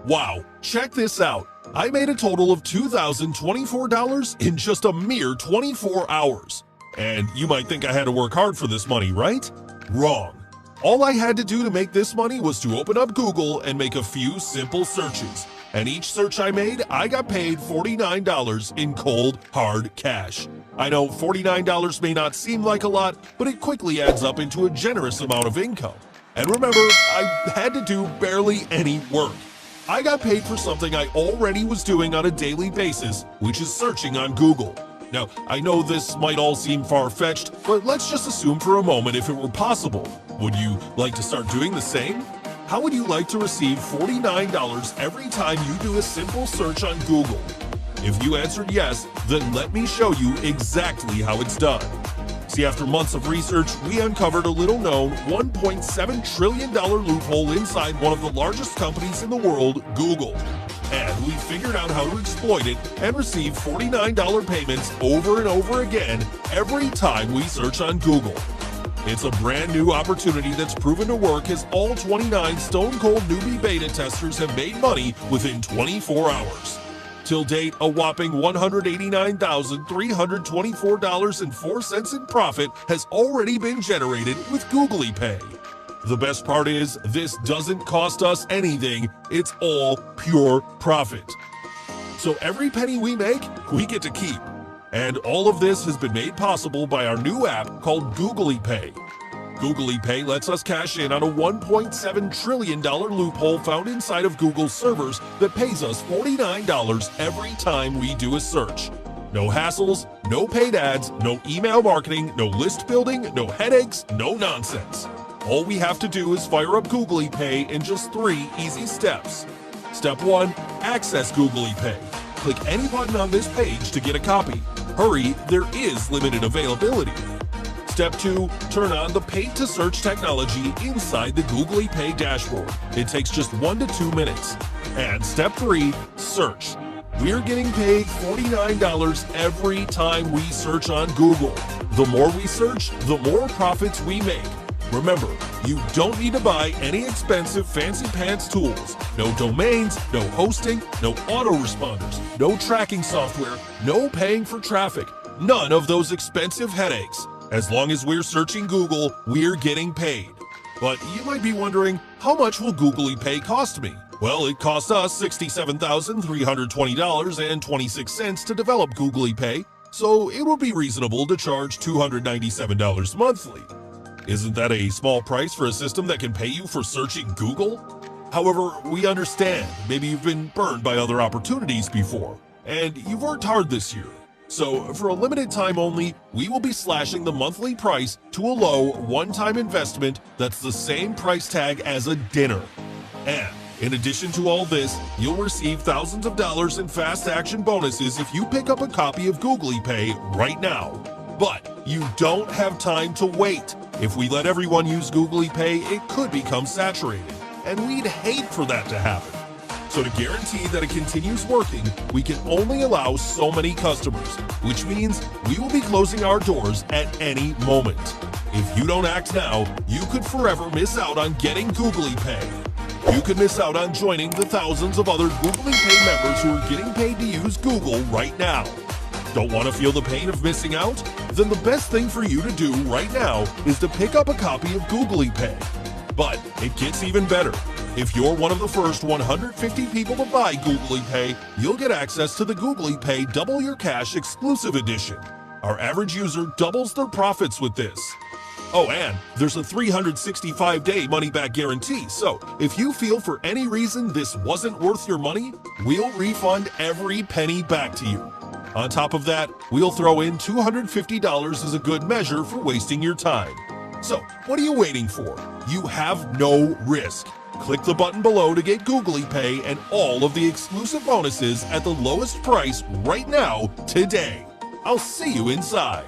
Wow, check this out. I made a total of $2,024 in just a mere 24 hours. And you might think I had to work hard for this money, right? Wrong. All I had to do to make this money was to open up Google and make a few simple searches. And each search I made, I got paid $49 in cold, hard cash. I know $49 may not seem like a lot, but it quickly adds up into a generous amount of income. And remember, I had to do barely any work. I got paid for something I already was doing on a daily basis, which is searching on Google. Now, I know this might all seem far-fetched, but let's just assume for a moment if it were possible. Would you like to start doing the same? How would you like to receive $49 every time you do a simple search on Google? If you answered yes, then let me show you exactly how it's done. See, after months of research, we uncovered a little-known $1.7 trillion loophole inside one of the largest companies in the world, Google. And we figured out how to exploit it and receive $49 payments over and over again every time we search on Google. It's a brand new opportunity that's proven to work, as all 29 stone-cold newbie beta testers have made money within 24 hours. Till date, a whopping $189,324.04 in profit has already been generated with GooglyPay. The best part is, this doesn't cost us anything, it's all pure profit. So every penny we make, we get to keep. And all of this has been made possible by our new app called GooglyPay. GooglyPay lets us cash in on a $1.7 trillion loophole found inside of Google's servers that pays us $49 every time we do a search. No hassles, no paid ads, no email marketing, no list building, no headaches, no nonsense. All we have to do is fire up GooglyPay in just 3 easy steps. Step 1. Access GooglyPay. Click any button on this page to get a copy. Hurry, there is limited availability. Step 2. Turn on the paid-to-search technology inside the GooglyPay dashboard. It takes just 1 to 2 minutes. And Step 3. Search. We're getting paid $49 every time we search on Google. The more we search, the more profits we make. Remember, you don't need to buy any expensive fancy pants tools. No domains, no hosting, no autoresponders, no tracking software, no paying for traffic. None of those expensive headaches. As long as we're searching Google, we're getting paid. But you might be wondering, how much will GooglyPay cost me? Well, it cost us $67,320.26 to develop GooglyPay, so it would be reasonable to charge $297 monthly. Isn't that a small price for a system that can pay you for searching Google? However, we understand maybe you've been burned by other opportunities before, and you've worked hard this year. So, for a limited time only, we will be slashing the monthly price to a low, one-time investment that's the same price tag as a dinner. And in addition to all this, you'll receive thousands of dollars in fast-action bonuses if you pick up a copy of GooglyPay right now. But you don't have time to wait. If we let everyone use GooglyPay, it could become saturated, and we'd hate for that to happen. So to guarantee that it continues working, we can only allow so many customers, which means we will be closing our doors at any moment. If you don't act now, you could forever miss out on getting GooglyPay. You could miss out on joining the thousands of other GooglyPay members who are getting paid to use Google right now. Don't want to feel the pain of missing out? Then the best thing for you to do right now is to pick up a copy of GooglyPay. But it gets even better. If you're one of the first 150 people to buy GooglyPay, you'll get access to the GooglyPay Double Your Cash Exclusive Edition. Our average user doubles their profits with this. Oh, and there's a 365-day money-back guarantee, so if you feel for any reason this wasn't worth your money, we'll refund every penny back to you. On top of that, we'll throw in $250 as a good measure for wasting your time. So, what are you waiting for? You have no risk. Click the button below to get GooglyPay and all of the exclusive bonuses at the lowest price right now, today. I'll see you inside.